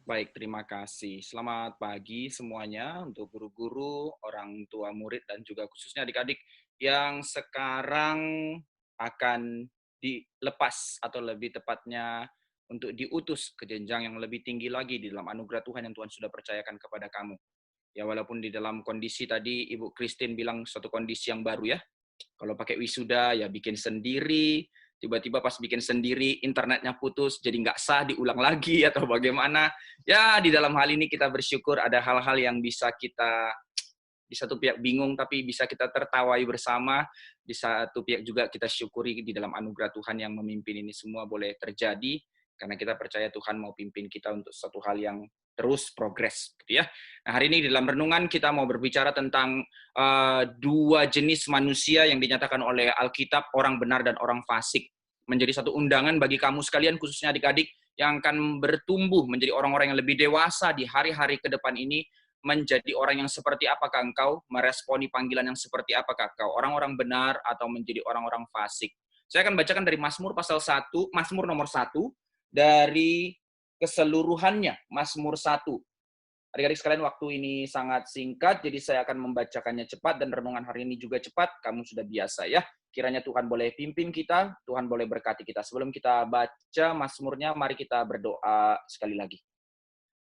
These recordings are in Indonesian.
Baik, terima kasih. Selamat pagi semuanya untuk guru-guru, orang tua murid, dan juga khususnya adik-adik yang sekarang akan dilepas atau lebih tepatnya untuk diutus ke jenjang yang lebih tinggi lagi di dalam anugerah Tuhan yang Tuhan sudah percayakan kepada kamu. Ya walaupun di dalam kondisi tadi Ibu Christine bilang suatu kondisi yang baru ya, kalau pakai wisuda ya bikin sendiri, tiba-tiba pas bikin sendiri internetnya putus, jadi nggak sah diulang lagi atau bagaimana. Ya di dalam hal ini kita bersyukur ada hal-hal yang bisa kita di satu pihak bingung tapi bisa kita tertawai bersama, di satu pihak juga kita syukuri di dalam anugerah Tuhan yang memimpin ini semua boleh terjadi karena kita percaya Tuhan mau pimpin kita untuk satu hal yang terus progres gitu ya. Nah, hari ini di dalam renungan kita mau berbicara tentang dua jenis manusia yang dinyatakan oleh Alkitab, orang benar dan orang fasik. Menjadi satu undangan bagi kamu sekalian, khususnya adik-adik yang akan bertumbuh menjadi orang-orang yang lebih dewasa di hari-hari ke depan ini, menjadi orang yang seperti apakah engkau, meresponi panggilan yang seperti apakah engkau, orang-orang benar atau menjadi orang-orang fasik. Saya akan bacakan dari Mazmur pasal 1, Mazmur nomor 1, dari keseluruhannya, Mazmur 1. Adik-adik sekalian, waktu ini sangat singkat, jadi saya akan membacakannya cepat, dan renungan hari ini juga cepat, kamu sudah biasa ya. Kiranya Tuhan boleh pimpin kita, Tuhan boleh berkati kita. Sebelum kita baca Mazmurnya, mari kita berdoa sekali lagi.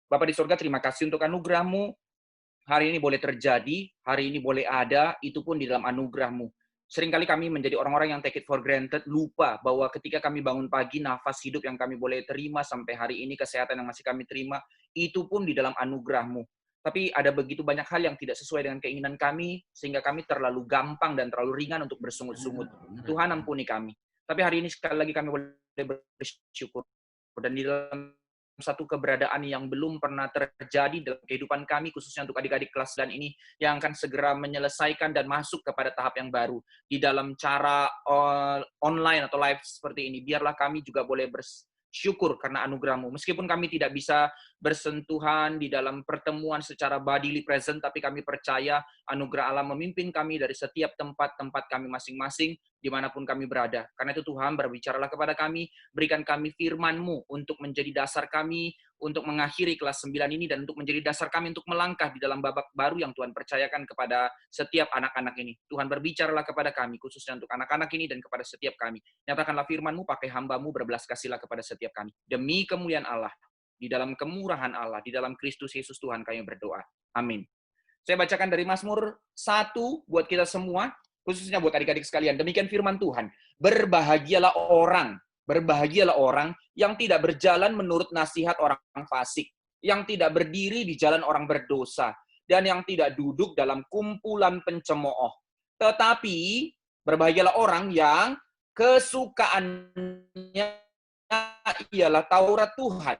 Bapa di surga, terima kasih untuk anugerah-Mu. Hari ini boleh terjadi, hari ini boleh ada, itu pun di dalam anugerah-Mu. Seringkali kami menjadi orang-orang yang take it for granted, lupa bahwa ketika kami bangun pagi, nafas hidup yang kami boleh terima sampai hari ini, kesehatan yang masih kami terima, itu pun di dalam anugerah-Mu. Tapi ada begitu banyak hal yang tidak sesuai dengan keinginan kami, sehingga kami terlalu gampang dan terlalu ringan untuk bersungut-sungut. Tuhan ampuni kami. Tapi hari ini sekali lagi kami boleh bersyukur. Dan di dalam satu keberadaan yang belum pernah terjadi dalam kehidupan kami, khususnya untuk adik-adik kelas 9 ini, yang akan segera menyelesaikan dan masuk kepada tahap yang baru. Di dalam cara online atau live seperti ini, biarlah kami juga boleh bersyukur karena anugerah-Mu. Meskipun kami tidak bisa bersentuhan di dalam pertemuan secara bodily present, tapi kami percaya anugerah Allah memimpin kami dari setiap tempat-tempat kami masing-masing, dimanapun kami berada. Karena itu Tuhan, berbicaralah kepada kami, berikan kami firman-Mu untuk menjadi dasar kami, untuk mengakhiri kelas 9 ini, dan untuk menjadi dasar kami untuk melangkah di dalam babak baru yang Tuhan percayakan kepada setiap anak-anak ini. Tuhan, berbicaralah kepada kami, khususnya untuk anak-anak ini dan kepada setiap kami. Nyatakanlah firman-Mu, pakai hamba-Mu, berbelas kasihlah kepada setiap kami. Demi kemuliaan Allah, di dalam kemurahan Allah, di dalam Kristus Yesus Tuhan kami berdoa. Amin. Saya bacakan dari Mazmur 1 buat kita semua, khususnya buat adik-adik sekalian. Demikian firman Tuhan. Berbahagialah orang yang tidak berjalan menurut nasihat orang fasik, yang tidak berdiri di jalan orang berdosa, dan yang tidak duduk dalam kumpulan pencemooh. Tetapi berbahagialah orang yang kesukaannya ialah Taurat Tuhan,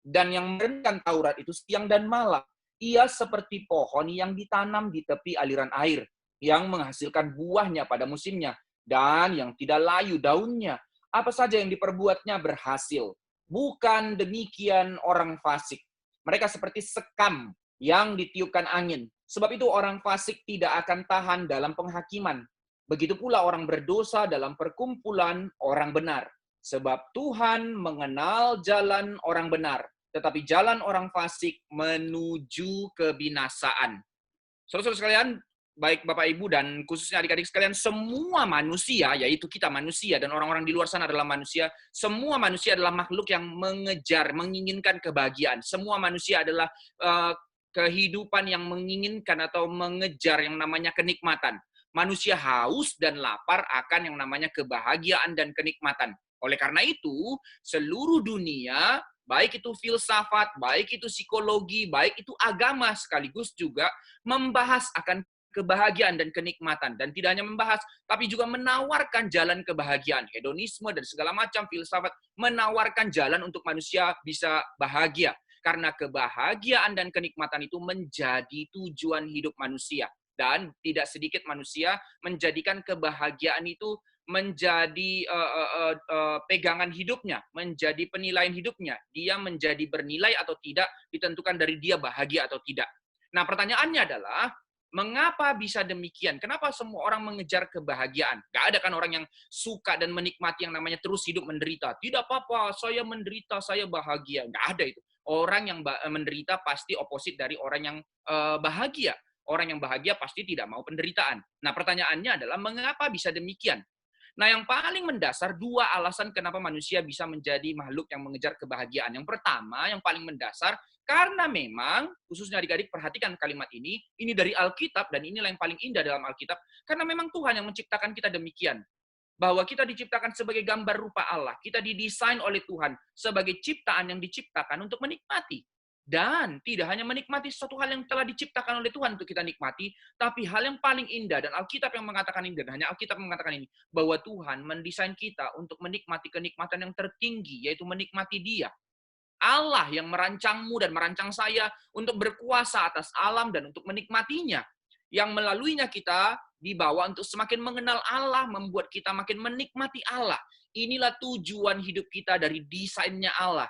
dan yang merenungkan Taurat itu siang dan malam. Ia seperti pohon yang ditanam di tepi aliran air, yang menghasilkan buahnya pada musimnya, dan yang tidak layu daunnya. Apa saja yang diperbuatnya berhasil. Bukan demikian orang fasik. Mereka seperti sekam yang ditiupkan angin. Sebab itu orang fasik tidak akan tahan dalam penghakiman. Begitu pula orang berdosa dalam perkumpulan orang benar. Sebab Tuhan mengenal jalan orang benar, tetapi jalan orang fasik menuju kebinasaan. Saudara-saudara sekalian, baik Bapak Ibu dan khususnya adik-adik sekalian, semua manusia, yaitu kita manusia dan orang-orang di luar sana adalah manusia, semua manusia adalah makhluk yang mengejar, menginginkan kebahagiaan. Semua manusia adalah kehidupan yang menginginkan atau mengejar yang namanya kenikmatan. Manusia haus dan lapar akan yang namanya kebahagiaan dan kenikmatan. Oleh karena itu, seluruh dunia, baik itu filsafat, baik itu psikologi, baik itu agama sekaligus juga membahas akan kebahagiaan dan kenikmatan. Dan tidak hanya membahas, tapi juga menawarkan jalan kebahagiaan. Hedonisme dan segala macam filsafat menawarkan jalan untuk manusia bisa bahagia. Karena kebahagiaan dan kenikmatan itu menjadi tujuan hidup manusia. Dan tidak sedikit manusia menjadikan kebahagiaan itu menjadi pegangan hidupnya, menjadi penilaian hidupnya. Dia menjadi bernilai atau tidak ditentukan dari dia bahagia atau tidak. Nah, pertanyaannya adalah, mengapa bisa demikian? Kenapa semua orang mengejar kebahagiaan? Gak ada kan orang yang suka dan menikmati yang namanya terus hidup menderita. Tidak apa-apa, saya menderita, saya bahagia. Gak ada itu. Orang yang menderita pasti oposit dari orang yang bahagia. Orang yang bahagia pasti tidak mau penderitaan. Nah, pertanyaannya adalah mengapa bisa demikian? Nah, yang paling mendasar dua alasan kenapa manusia bisa menjadi makhluk yang mengejar kebahagiaan. Yang pertama, yang paling mendasar, karena memang, khususnya adik-adik perhatikan kalimat ini dari Alkitab, dan inilah yang paling indah dalam Alkitab, karena memang Tuhan yang menciptakan kita demikian. Bahwa kita diciptakan sebagai gambar rupa Allah. Kita didesain oleh Tuhan sebagai ciptaan yang diciptakan untuk menikmati. Dan tidak hanya menikmati sesuatu hal yang telah diciptakan oleh Tuhan untuk kita nikmati, tapi hal yang paling indah, dan Alkitab yang mengatakan ini, dan hanya Alkitab mengatakan ini, bahwa Tuhan mendesain kita untuk menikmati kenikmatan yang tertinggi, yaitu menikmati Dia. Allah yang merancangmu dan merancang saya untuk berkuasa atas alam dan untuk menikmatinya. Yang melaluinya kita dibawa untuk semakin mengenal Allah, membuat kita makin menikmati Allah. Inilah tujuan hidup kita dari desainnya Allah.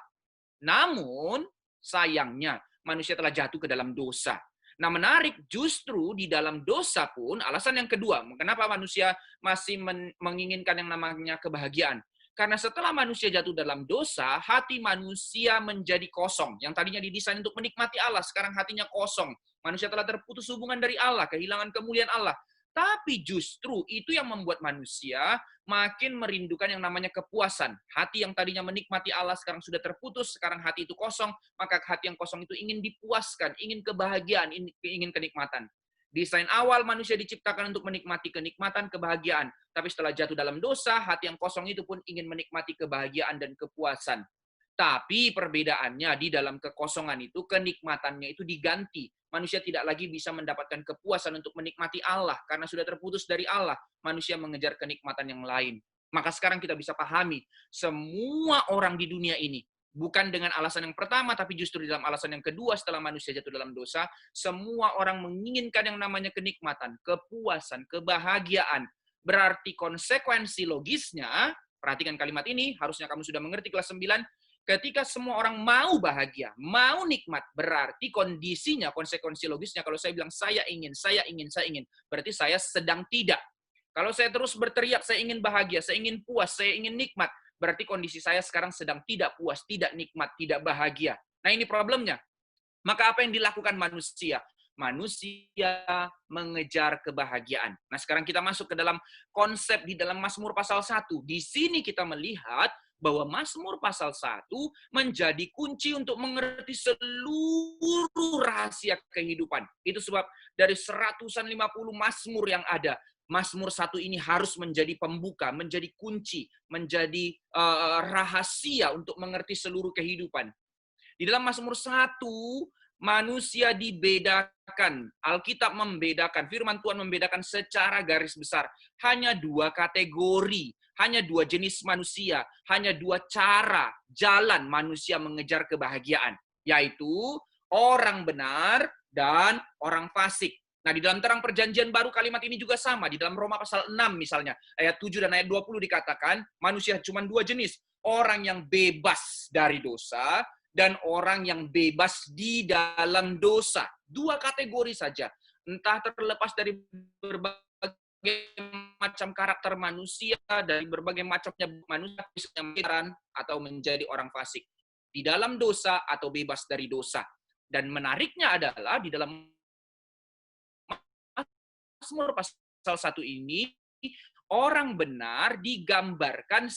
Namun, sayangnya, manusia telah jatuh ke dalam dosa. Nah, menarik, justru di dalam dosa pun, alasan yang kedua, kenapa manusia masih menginginkan yang namanya kebahagiaan. Karena setelah manusia jatuh dalam dosa, hati manusia menjadi kosong. Yang tadinya didesain untuk menikmati Allah, sekarang hatinya kosong. Manusia telah terputus hubungan dari Allah, kehilangan kemuliaan Allah. Tapi justru itu yang membuat manusia makin merindukan yang namanya kepuasan. Hati yang tadinya menikmati Allah sekarang sudah terputus, sekarang hati itu kosong, maka hati yang kosong itu ingin dipuaskan, ingin kebahagiaan, ingin kenikmatan. Desain awal manusia diciptakan untuk menikmati kenikmatan, kebahagiaan. Tapi setelah jatuh dalam dosa, hati yang kosong itu pun ingin menikmati kebahagiaan dan kepuasan. Tapi perbedaannya di dalam kekosongan itu, kenikmatannya itu diganti. Manusia tidak lagi bisa mendapatkan kepuasan untuk menikmati Allah karena sudah terputus dari Allah. Manusia mengejar kenikmatan yang lain. Maka sekarang kita bisa pahami, semua orang di dunia ini, bukan dengan alasan yang pertama, tapi justru dalam alasan yang kedua setelah manusia jatuh dalam dosa, semua orang menginginkan yang namanya kenikmatan, kepuasan, kebahagiaan. Berarti konsekuensi logisnya, perhatikan kalimat ini, harusnya kamu sudah mengerti kelas 9, ketika semua orang mau bahagia, mau nikmat, berarti kondisinya, konsekuensi logisnya, kalau saya bilang saya ingin, berarti saya sedang tidak. Kalau saya terus berteriak, saya ingin bahagia, saya ingin puas, saya ingin nikmat, berarti kondisi saya sekarang sedang tidak puas, tidak nikmat, tidak bahagia. Nah, ini problemnya. Maka apa yang dilakukan manusia? Manusia mengejar kebahagiaan. Nah, sekarang kita masuk ke dalam konsep di dalam Mazmur pasal 1. Di sini kita melihat bahwa Mazmur pasal 1 menjadi kunci untuk mengerti seluruh rahasia kehidupan. Itu sebab dari 150 Mazmur yang ada, Mazmur 1 ini harus menjadi pembuka, menjadi kunci, menjadi rahasia untuk mengerti seluruh kehidupan. Di dalam Mazmur 1, manusia dibedakan. Alkitab membedakan, firman Tuhan membedakan secara garis besar. Hanya dua kategori, hanya dua jenis manusia, hanya dua cara, jalan manusia mengejar kebahagiaan. Yaitu orang benar dan orang fasik. Nah, di dalam terang perjanjian baru kalimat ini juga sama. Di dalam Roma pasal 6 misalnya, ayat 7 dan ayat 20 dikatakan, manusia cuma dua jenis. Orang yang bebas dari dosa, dan orang yang bebas di dalam dosa. Dua kategori saja. Entah terlepas dari berbagai macam karakter manusia, dari berbagai macamnya manusia, atau menjadi orang fasik. Di dalam dosa atau bebas dari dosa. Dan menariknya adalah di dalam Mazmur pasal 1 ini, orang benar digambarkan,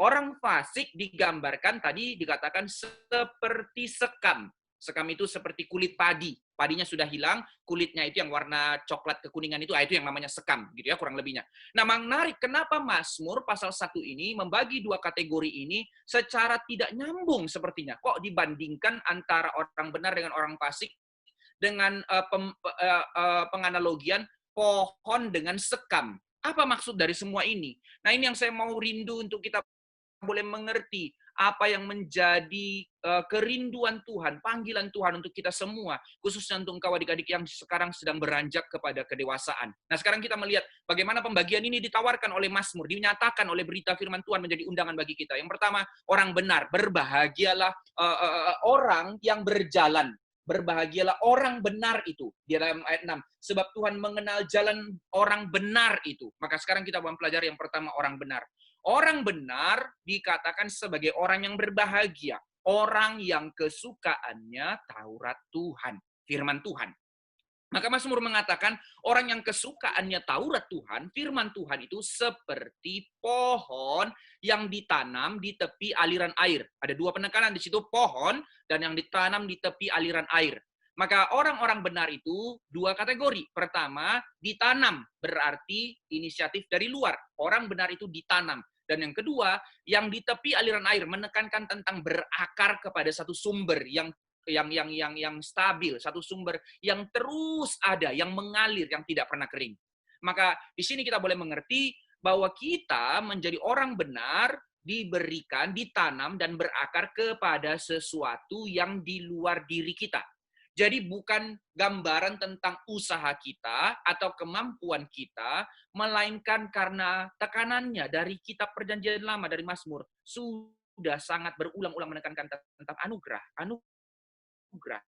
orang fasik digambarkan tadi dikatakan seperti sekam. Sekam itu seperti kulit padi. Padinya sudah hilang, kulitnya itu yang warna coklat kekuningan itu yang namanya sekam, gitu ya kurang lebihnya. Nah, menarik kenapa Mazmur pasal 1 ini membagi dua kategori ini secara tidak nyambung sepertinya. Kok dibandingkan antara orang benar dengan orang fasik dengan penganalogian pohon dengan sekam. Apa maksud dari semua ini? Nah, ini yang saya mau rindu untuk kita boleh mengerti apa yang menjadi kerinduan Tuhan, panggilan Tuhan untuk kita semua, khususnya untuk engkau adik-adik yang sekarang sedang beranjak kepada kedewasaan. Nah, sekarang kita melihat bagaimana pembagian ini ditawarkan oleh Mazmur, dinyatakan oleh berita firman Tuhan menjadi undangan bagi kita. Yang pertama, orang benar, berbahagialah orang yang berjalan. Berbahagialah orang benar itu. Di dalam ayat 6. Sebab Tuhan mengenal jalan orang benar itu. Maka sekarang kita mempelajari yang pertama, orang benar. Orang benar dikatakan sebagai orang yang berbahagia. orang yang kesukaannya Taurat Tuhan, firman Tuhan. Maka Mazmur mengatakan orang yang kesukaannya Taurat Tuhan, firman Tuhan itu seperti pohon yang ditanam di tepi aliran air. Ada dua penekanan di situ, pohon dan yang ditanam di tepi aliran air. Maka orang-orang benar itu dua kategori. Pertama, ditanam, berarti inisiatif dari luar. Orang benar itu ditanam. Dan yang kedua, yang di tepi aliran air menekankan tentang berakar kepada satu sumber yang stabil, satu sumber yang terus ada, yang mengalir, yang tidak pernah kering. Maka di sini kita boleh mengerti bahwa kita menjadi orang benar diberikan, ditanam dan berakar kepada sesuatu yang di luar diri kita. Jadi bukan gambaran tentang usaha kita atau kemampuan kita, melainkan karena tekanannya dari kitab Perjanjian Lama, dari Mazmur, sudah sangat berulang-ulang menekankan tentang anugerah, anugerah.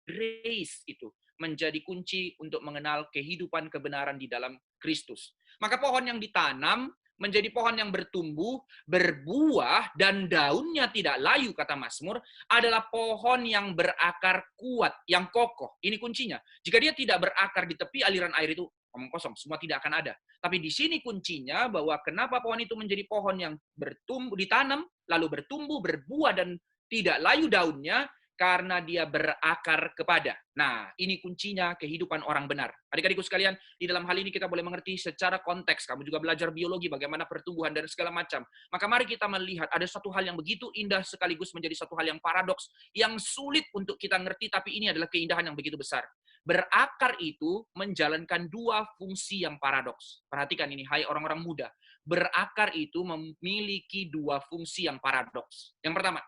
Grace itu menjadi kunci untuk mengenal kehidupan kebenaran di dalam Kristus. Maka pohon yang ditanam menjadi pohon yang bertumbuh, berbuah, dan daunnya tidak layu, kata Mazmur, adalah pohon yang berakar kuat, yang kokoh. Ini kuncinya. Jika dia tidak berakar di tepi aliran air itu, omong kosong, semua tidak akan ada. Tapi di sini kuncinya bahwa kenapa pohon itu menjadi pohon yang bertumbuh, ditanam, lalu bertumbuh, berbuah, dan tidak layu daunnya, karena dia berakar kepada. Nah, ini kuncinya kehidupan orang benar. Adik-adikku sekalian, di dalam hal ini kita boleh mengerti secara konteks. Kamu juga belajar biologi, bagaimana pertumbuhan dan segala macam. Maka mari kita melihat ada satu hal yang begitu indah sekaligus menjadi satu hal yang paradoks, yang sulit untuk kita ngerti, tapi ini adalah keindahan yang begitu besar. Berakar itu menjalankan dua fungsi yang paradoks. Perhatikan ini, hai orang-orang muda. Berakar itu memiliki dua fungsi yang paradoks. Yang pertama,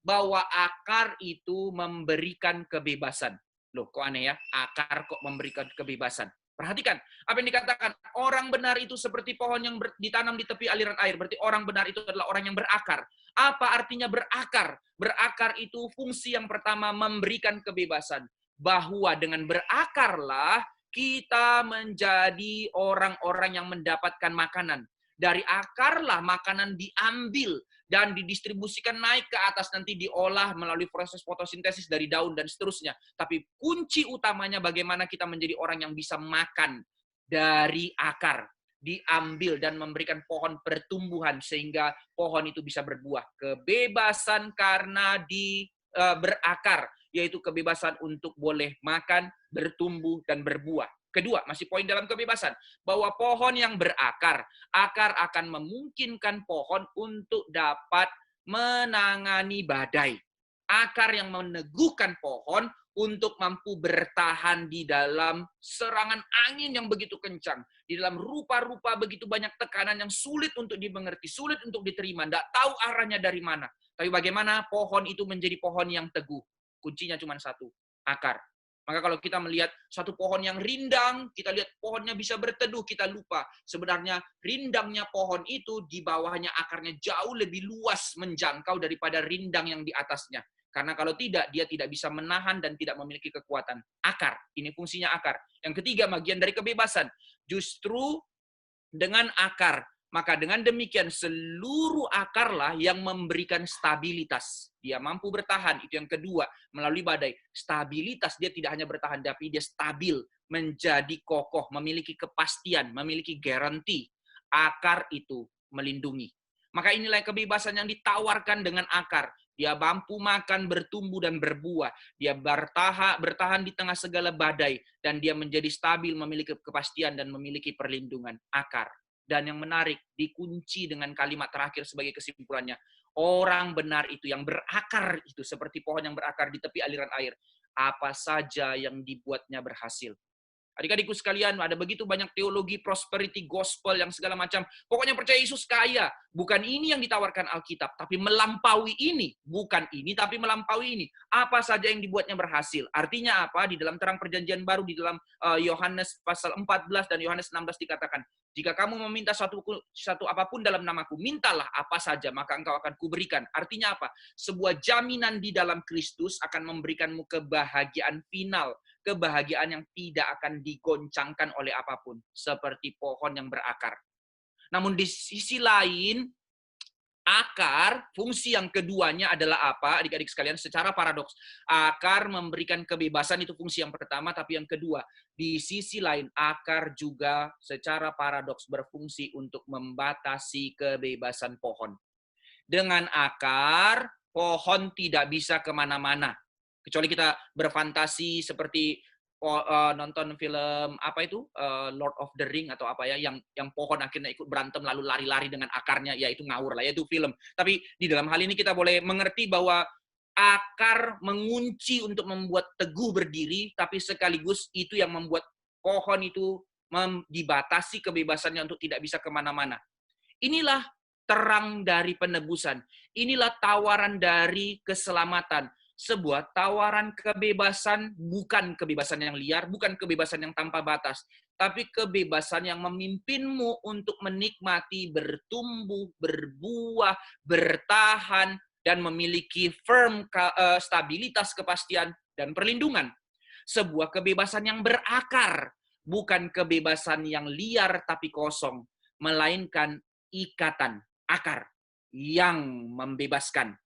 bahwa akar itu memberikan kebebasan. Loh, kok aneh ya? Akar kok memberikan kebebasan. Perhatikan, apa yang dikatakan, orang benar itu seperti pohon yang ditanam di tepi aliran air. Berarti orang benar itu adalah orang yang berakar. Apa artinya berakar? Berakar itu fungsi yang pertama, memberikan kebebasan. Bahwa dengan berakarlah, kita menjadi orang-orang yang mendapatkan makanan. Dari akarlah makanan diambil dan didistribusikan naik ke atas, nanti diolah melalui proses fotosintesis dari daun dan seterusnya. Tapi kunci utamanya bagaimana kita menjadi orang yang bisa makan dari akar, diambil dan memberikan pohon pertumbuhan sehingga pohon itu bisa berbuah. Kebebasan karena berakar, yaitu kebebasan untuk boleh makan, bertumbuh dan berbuah. Kedua, masih poin dalam kebebasan, bahwa pohon yang berakar, akar akan memungkinkan pohon untuk dapat menangani badai. Akar yang meneguhkan pohon untuk mampu bertahan di dalam serangan angin yang begitu kencang. Di dalam rupa-rupa begitu banyak tekanan yang sulit untuk dimengerti, sulit untuk diterima, tidak tahu arahnya dari mana. Tapi bagaimana pohon itu menjadi pohon yang teguh? Kuncinya cuma satu, akar. Maka kalau kita melihat satu pohon yang rindang, kita lihat pohonnya bisa berteduh, kita lupa. Sebenarnya rindangnya pohon itu di bawahnya akarnya jauh lebih luas menjangkau daripada rindang yang di atasnya. Karena kalau tidak, dia tidak bisa menahan dan tidak memiliki kekuatan. Akar, ini fungsinya akar. Yang ketiga, bagian dari kebebasan. Justru dengan akar, maka dengan demikian seluruh akarlah yang memberikan stabilitas. Dia mampu bertahan, itu yang kedua, melalui badai. Stabilitas, dia tidak hanya bertahan, tapi dia stabil, menjadi kokoh, memiliki kepastian, memiliki garansi. Akar itu melindungi. Maka inilah kebebasan yang ditawarkan dengan akar. Dia mampu makan, bertumbuh, dan berbuah. Dia bertahan di tengah segala badai. Dan dia menjadi stabil, memiliki kepastian, dan memiliki perlindungan. Akar. Dan yang menarik, dikunci dengan kalimat terakhir sebagai kesimpulannya. Orang benar itu, yang berakar itu, seperti pohon yang berakar di tepi aliran air. Apa saja yang dibuatnya berhasil. Adik-adikku sekalian, ada begitu banyak teologi prosperity gospel yang segala macam. Pokoknya percaya Yesus kaya. Bukan ini yang ditawarkan Alkitab, tapi melampaui ini. Bukan ini, tapi melampaui ini. Apa saja yang dibuatnya berhasil. Artinya apa? Di dalam terang perjanjian baru, di dalam Yohanes pasal 14 dan Yohanes 16 dikatakan, jika kamu meminta satu apapun dalam namaku, mintalah apa saja, maka engkau akan kuberikan. Artinya apa? Sebuah jaminan di dalam Kristus akan memberikanmu kebahagiaan final. Kebahagiaan yang tidak akan digoncangkan oleh apapun. Seperti pohon yang berakar. Namun di sisi lain, Akar, fungsi yang keduanya adalah apa? Adik-adik sekalian, secara paradoks. Akar memberikan kebebasan, itu fungsi yang pertama, tapi yang kedua, di sisi lain, akar juga secara paradoks berfungsi untuk membatasi kebebasan pohon. Dengan akar, pohon tidak bisa kemana-mana. Kecuali kita berfantasi seperti nonton film apa itu Lord of the Ring atau apa ya yang pohon akhirnya ikut berantem lalu lari-lari dengan akarnya, ya itu ngawur lah ya, itu film. Tapi di dalam hal ini kita boleh mengerti bahwa akar mengunci untuk membuat teguh berdiri, tapi sekaligus itu yang membuat pohon itu dibatasi kebebasannya untuk tidak bisa kemana-mana. Inilah terang dari penebusan. Inilah tawaran dari keselamatan. Sebuah tawaran kebebasan, bukan kebebasan yang liar, bukan kebebasan yang tanpa batas, tapi kebebasan yang memimpinmu untuk menikmati, bertumbuh, berbuah, bertahan, dan memiliki firm stabilitas, kepastian, dan perlindungan. Sebuah kebebasan yang berakar, bukan kebebasan yang liar tapi kosong, melainkan ikatan akar yang membebaskan.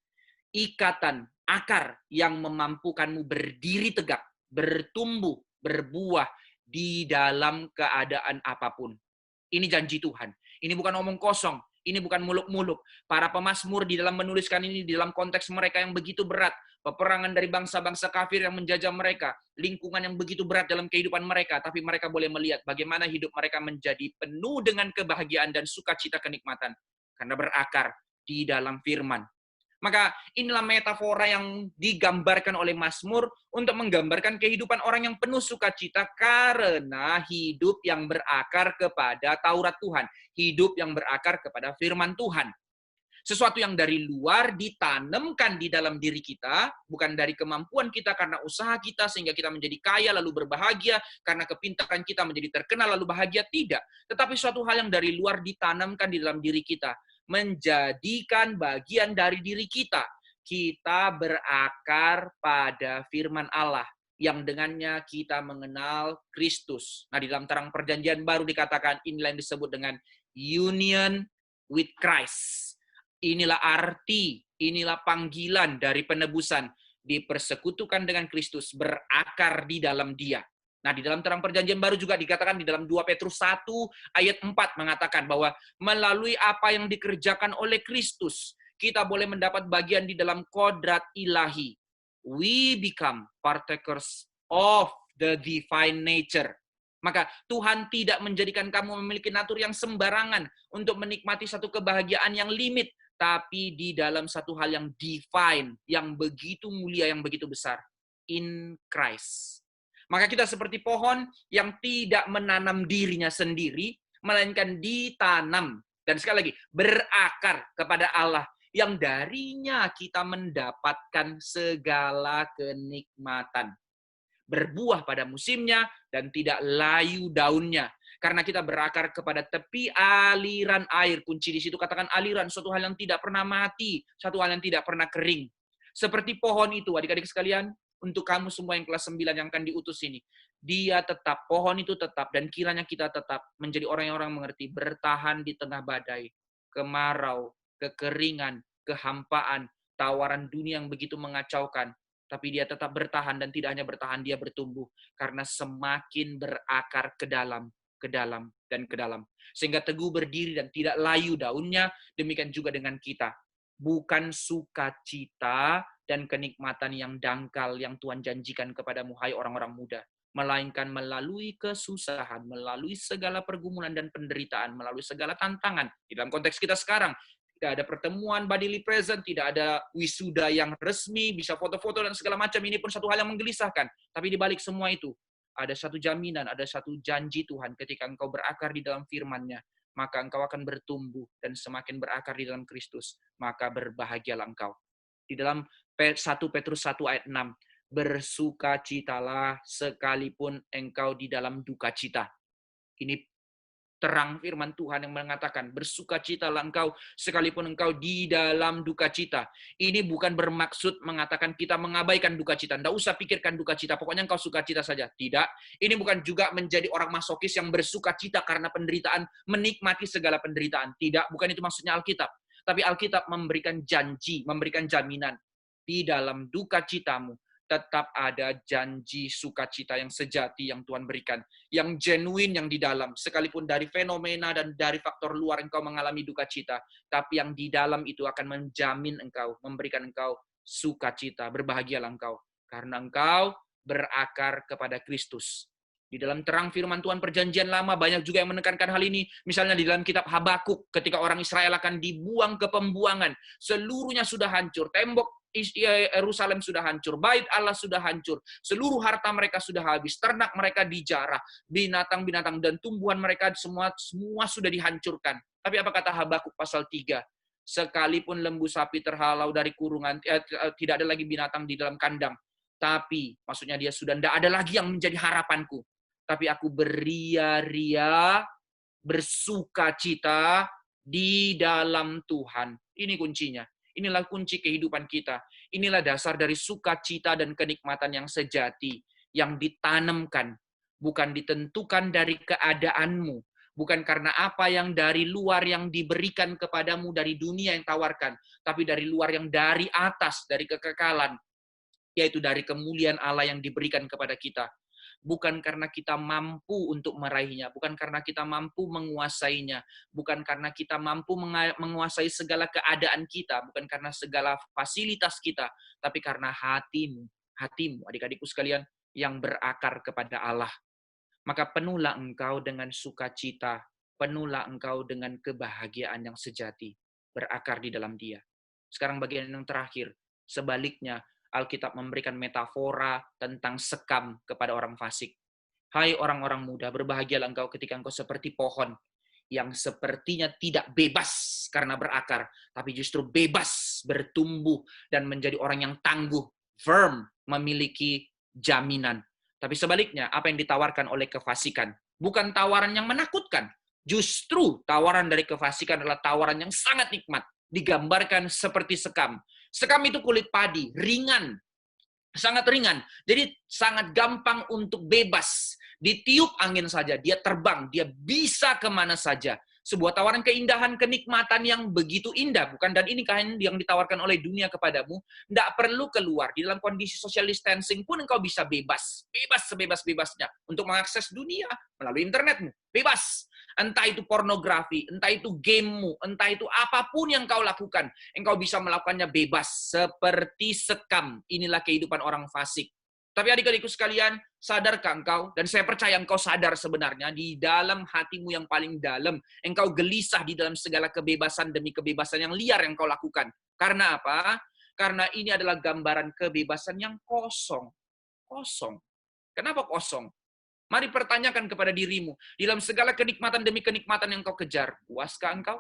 Ikatan akar yang memampukanmu berdiri tegak, bertumbuh, berbuah di dalam keadaan apapun. Ini janji Tuhan. Ini bukan omong kosong. Ini bukan muluk-muluk. Para pemazmur di dalam menuliskan ini di dalam konteks mereka yang begitu berat. Peperangan dari bangsa-bangsa kafir yang menjajah mereka. Lingkungan yang begitu berat dalam kehidupan mereka. Tapi mereka boleh melihat bagaimana hidup mereka menjadi penuh dengan kebahagiaan dan sukacita kenikmatan. Karena berakar di dalam firman. Maka inilah metafora yang digambarkan oleh Mazmur untuk menggambarkan kehidupan orang yang penuh sukacita karena hidup yang berakar kepada Taurat Tuhan. Hidup yang berakar kepada firman Tuhan. Sesuatu yang dari luar ditanamkan di dalam diri kita, bukan dari kemampuan kita karena usaha kita sehingga kita menjadi kaya lalu berbahagia, karena kepintaran kita menjadi terkenal lalu bahagia, tidak. Tetapi suatu hal yang dari luar ditanamkan di dalam diri kita, menjadikan bagian dari diri kita. Kita berakar pada firman Allah yang dengannya kita mengenal Kristus. Nah, di dalam terang perjanjian baru dikatakan inilah yang disebut dengan union with Christ. Inilah arti, inilah panggilan dari penebusan. Dipersekutukan dengan Kristus, berakar di dalam Dia. Nah, di dalam terang perjanjian baru juga dikatakan di dalam 2 Petrus 1 ayat 4 mengatakan bahwa melalui apa yang dikerjakan oleh Kristus, kita boleh mendapat bagian di dalam kodrat ilahi. We become partakers of the divine nature. Maka Tuhan tidak menjadikan kamu memiliki natur yang sembarangan untuk menikmati satu kebahagiaan yang limit, tapi di dalam satu hal yang divine, yang begitu mulia, yang begitu besar. In Christ. Maka kita seperti pohon yang tidak menanam dirinya sendiri, melainkan ditanam. Dan sekali lagi, berakar kepada Allah, yang darinya kita mendapatkan segala kenikmatan. Berbuah pada musimnya, dan tidak layu daunnya. Karena kita berakar kepada tepi aliran air. Kunci di situ katakan aliran, suatu hal yang tidak pernah mati, suatu hal yang tidak pernah kering. Seperti pohon itu, adik-adik sekalian, untuk kamu semua yang kelas 9 yang akan diutus ini. Dia tetap, pohon itu tetap, dan kiranya kita tetap menjadi orang yang orang mengerti, bertahan di tengah badai, kemarau, kekeringan, kehampaan, tawaran dunia yang begitu mengacaukan. Tapi dia tetap bertahan, dan tidak hanya bertahan, dia bertumbuh. Karena semakin berakar ke dalam, dan ke dalam. Sehingga teguh berdiri dan tidak layu daunnya, demikian juga dengan kita. Bukan sukacita dan kenikmatan yang dangkal yang Tuhan janjikan kepadamu, hai orang-orang muda. Melainkan melalui kesusahan, melalui segala pergumulan dan penderitaan, melalui segala tantangan. Di dalam konteks kita sekarang, tidak ada pertemuan bodily present, tidak ada wisuda yang resmi, bisa foto-foto dan segala macam. Ini pun satu hal yang menggelisahkan. Tapi di balik semua itu, ada satu jaminan, ada satu janji Tuhan ketika engkau berakar di dalam firman-Nya, maka engkau akan bertumbuh dan semakin berakar di dalam Kristus, maka berbahagialah engkau. Di dalam 1 Petrus 1 ayat 6, bersukacitalah sekalipun engkau di dalam duka cita. Ini terang firman Tuhan yang mengatakan, bersukacitalah engkau sekalipun engkau di dalam duka cita. Ini bukan bermaksud mengatakan kita mengabaikan duka cita. Tidak usah pikirkan duka cita, pokoknya engkau sukacita saja. Tidak. Ini bukan juga menjadi orang masokis yang bersukacita karena penderitaan, menikmati segala penderitaan. Tidak, bukan itu maksudnya Alkitab. Tapi Alkitab memberikan janji, memberikan jaminan. Di dalam duka citamu, tetap ada janji sukacita yang sejati yang Tuhan berikan. Yang genuine yang di dalam. Sekalipun dari fenomena dan dari faktor luar engkau mengalami duka cita. Tapi yang di dalam itu akan menjamin engkau, memberikan engkau sukacita. Berbahagialah engkau. Karena engkau berakar kepada Kristus. Di dalam terang firman Tuhan perjanjian lama banyak juga yang menekankan hal ini. Misalnya di dalam kitab Habakuk ketika orang Israel akan dibuang ke pembuangan. Seluruhnya sudah hancur. Tembok Yerusalem sudah hancur. Bait Allah sudah hancur. Seluruh harta mereka sudah habis. Ternak mereka dijarah. Binatang-binatang dan tumbuhan mereka semua sudah dihancurkan. Tapi apa kata Habakuk pasal 3? Sekalipun lembu sapi terhalau dari kurungan, tidak ada lagi binatang di dalam kandang. Tapi, maksudnya dia sudah tidak ada lagi yang menjadi harapanku. Tapi aku beria-ria, bersuka cita di dalam Tuhan. Ini kuncinya. Inilah kunci kehidupan kita. Inilah dasar dari sukacita dan kenikmatan yang sejati. Yang ditanamkan. Bukan ditentukan dari keadaanmu. Bukan karena apa yang dari luar yang diberikan kepadamu dari dunia yang tawarkan. Tapi dari luar yang dari atas, dari kekekalan. Yaitu dari kemuliaan Allah yang diberikan kepada kita. Bukan karena kita mampu untuk meraihnya, bukan karena kita mampu menguasainya, bukan karena kita mampu menguasai segala keadaan kita, bukan karena segala fasilitas kita, tapi karena hatimu, adik-adikku sekalian, yang berakar kepada Allah. Maka penuhlah engkau dengan sukacita, penuhlah engkau dengan kebahagiaan yang sejati, berakar di dalam Dia. Sekarang bagian yang terakhir, sebaliknya, Alkitab memberikan metafora tentang sekam kepada orang fasik. Hai orang-orang muda, berbahagialah engkau ketika engkau seperti pohon yang sepertinya tidak bebas karena berakar, tapi justru bebas bertumbuh dan menjadi orang yang tangguh, firm, memiliki jaminan. Tapi sebaliknya, apa yang ditawarkan oleh kefasikan? Bukan tawaran yang menakutkan. Justru tawaran dari kefasikan adalah tawaran yang sangat nikmat. Digambarkan seperti sekam. Sekam itu kulit padi, ringan, sangat ringan. Jadi sangat gampang untuk bebas. Ditiup angin saja, dia terbang, dia bisa kemana saja. Sebuah tawaran keindahan, kenikmatan yang begitu indah. Bukan, dan ini kan yang ditawarkan oleh dunia kepadamu. Tidak perlu keluar. Di dalam kondisi social distancing pun engkau bisa bebas. Bebas sebebas-bebasnya. Untuk mengakses dunia melalui internetmu. Bebas. Entah itu pornografi, entah itu gamemu, entah itu apapun yang kau lakukan. Engkau bisa melakukannya bebas. Seperti sekam. Inilah kehidupan orang fasik. Tapi adik-adikku sekalian, sadarkah engkau? Dan saya percaya engkau sadar sebenarnya di dalam hatimu yang paling dalam. Engkau gelisah di dalam segala kebebasan demi kebebasan yang liar yang kau lakukan. Karena apa? Karena ini adalah gambaran kebebasan yang kosong. Kosong. Kenapa kosong? Mari pertanyakan kepada dirimu. Di dalam segala kenikmatan demi kenikmatan yang kau kejar, puaskah engkau?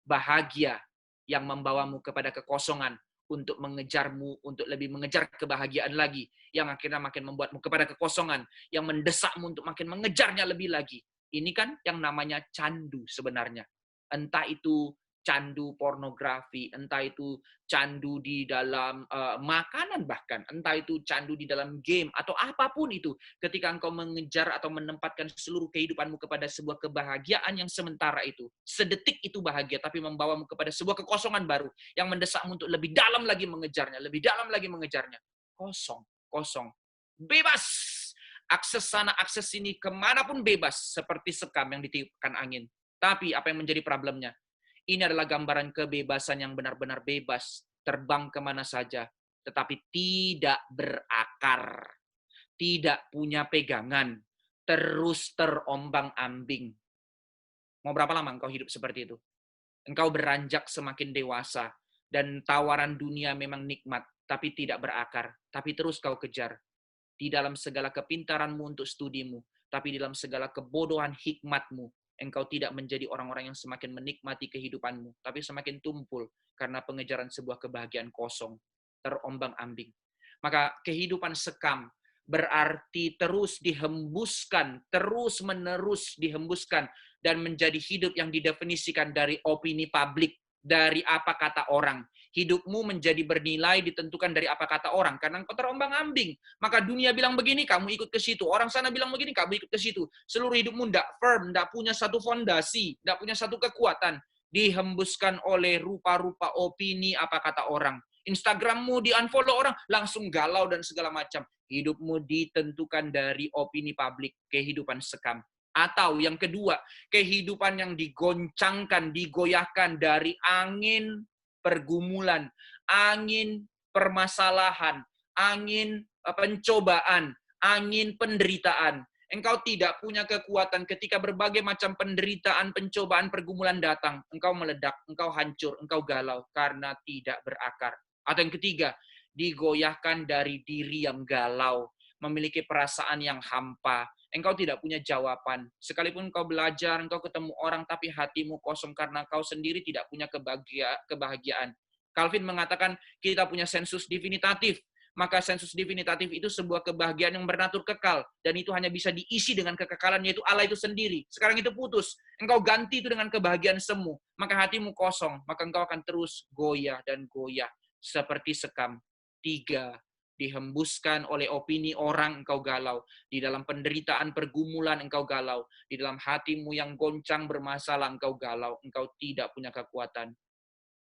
Bahagia yang membawamu kepada kekosongan untuk mengejarmu, untuk lebih mengejar kebahagiaan lagi, yang akhirnya makin membuatmu kepada kekosongan, yang mendesakmu untuk makin mengejarnya lebih lagi. Ini kan yang namanya candu sebenarnya. Entah itu candu pornografi, entah itu candu di dalam makanan bahkan, entah itu candu di dalam game, atau apapun itu. Ketika engkau mengejar atau menempatkan seluruh kehidupanmu kepada sebuah kebahagiaan yang sementara itu, sedetik itu bahagia, tapi membawamu kepada sebuah kekosongan baru, yang mendesakmu untuk lebih dalam lagi mengejarnya, lebih dalam lagi mengejarnya. Kosong, kosong. Bebas. Akses sana, akses sini, kemanapun bebas, seperti sekam yang ditiupkan angin. Tapi apa yang menjadi problemnya? Ini adalah gambaran kebebasan yang benar-benar bebas, terbang kemana saja, tetapi tidak berakar, tidak punya pegangan, terus terombang-ambing. Mau berapa lama engkau hidup seperti itu? Engkau beranjak semakin dewasa, dan tawaran dunia memang nikmat, tapi tidak berakar, tapi terus kau kejar. Di dalam segala kepintaranmu untuk studimu, tapi di dalam segala kebodohan hikmatmu, engkau tidak menjadi orang-orang yang semakin menikmati kehidupanmu, tapi semakin tumpul karena pengejaran sebuah kebahagiaan kosong, terombang-ambing. Maka kehidupan sekam berarti terus dihembuskan, terus-menerus dihembuskan, dan menjadi hidup yang didefinisikan dari opini publik, dari apa kata orang. Hidupmu menjadi bernilai ditentukan dari apa kata orang, karena engkau terombang-ambing. Maka dunia bilang begini, kamu ikut ke situ. Orang sana bilang begini, kamu ikut ke situ. Seluruh hidupmu tidak firm, tidak punya satu fondasi, tidak punya satu kekuatan. dihembuskan oleh rupa-rupa opini apa kata orang. Instagrammu di-unfollow orang, langsung galau dan segala macam. Hidupmu ditentukan dari opini publik, kehidupan sekam. Atau yang kedua, kehidupan yang digoncangkan, digoyahkan dari angin pergumulan, angin permasalahan, angin pencobaan, angin penderitaan. Engkau tidak punya kekuatan ketika berbagai macam penderitaan, pencobaan, pergumulan datang. Engkau meledak, engkau hancur, engkau galau karena tidak berakar. Atau yang ketiga, digoyahkan dari diri yang galau, memiliki perasaan yang hampa. Engkau tidak punya jawaban. Sekalipun engkau belajar, engkau ketemu orang, tapi hatimu kosong karena kau sendiri tidak punya kebahagiaan. Calvin mengatakan kita punya sensus divinitatif. Maka sensus divinitatif itu sebuah kebahagiaan yang bernatur kekal. Dan itu hanya bisa diisi dengan kekekalan, yaitu Allah itu sendiri. Sekarang itu putus. Engkau ganti itu dengan kebahagiaan semu. Maka hatimu kosong. Maka engkau akan terus goyah dan goyah. Seperti sekam. 3. Dihembuskan oleh opini orang, engkau galau. Di dalam penderitaan, pergumulan, engkau galau. Di dalam hatimu yang goncang bermasalah, engkau galau. Engkau tidak punya kekuatan.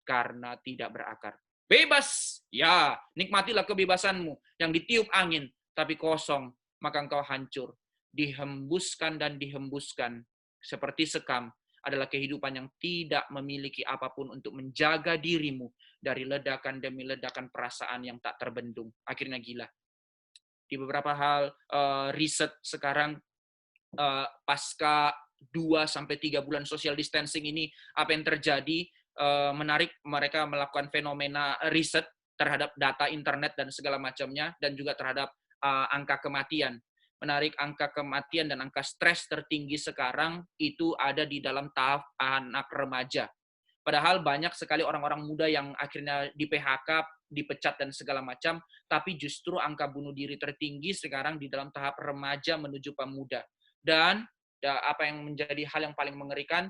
Karena tidak berakar. Bebas, ya, nikmatilah kebebasanmu yang ditiup angin, tapi kosong, maka engkau hancur. Dihembuskan dan dihembuskan, seperti sekam, adalah kehidupan yang tidak memiliki apapun untuk menjaga dirimu dari ledakan demi ledakan perasaan yang tak terbendung. Akhirnya gila. Di beberapa hal riset sekarang, pasca 2-3 bulan social distancing ini, apa yang terjadi? Menarik, mereka melakukan fenomena riset terhadap data internet dan segala macamnya, dan juga terhadap angka kematian. Menarik, angka kematian dan angka stres tertinggi sekarang itu ada di dalam tahap anak remaja. Padahal banyak sekali orang-orang muda yang akhirnya di PHK, dipecat dan segala macam, tapi justru angka bunuh diri tertinggi sekarang di dalam tahap remaja menuju pemuda. Dan apa yang menjadi hal yang paling mengerikan,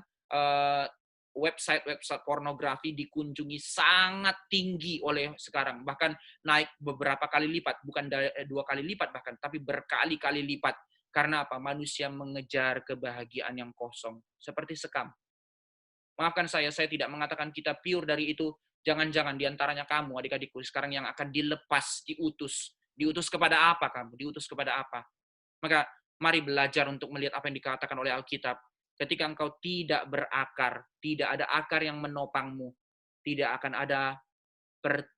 website pornografi dikunjungi sangat tinggi oleh sekarang, bahkan naik beberapa kali lipat, bukan 2 kali lipat bahkan, tapi berkali-kali lipat. Karena apa? Manusia mengejar kebahagiaan yang kosong, seperti sekam. Maafkan saya tidak mengatakan kita pure dari itu. Jangan-jangan diantaranya kamu, adik-adikku, sekarang yang akan dilepas, diutus. Diutus kepada apa kamu? Diutus kepada apa? Maka mari belajar untuk melihat apa yang dikatakan oleh Alkitab. Ketika engkau tidak berakar, tidak ada akar yang menopangmu, tidak akan ada